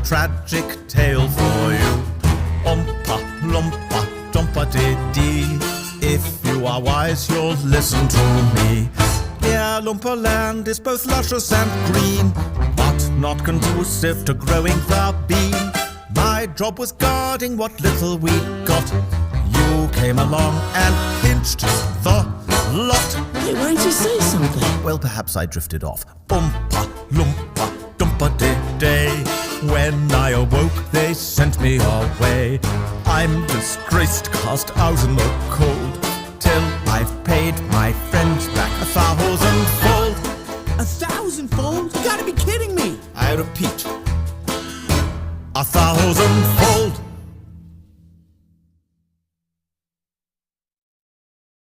tragic tale for you. Oompa, loompa, doompa-dee-dee. If you are wise, you'll listen to me. Dear Loompa Land is both luscious and green, but not conducive to growing the bean. My job was guarding what little we got. You came along and pinched the lot. Hey, why didn't you say something? Well, perhaps I drifted off. Oompa, loompa, doompa-dee-day. When I awoke, they sent me away. I'm disgraced, cast out in the cold, till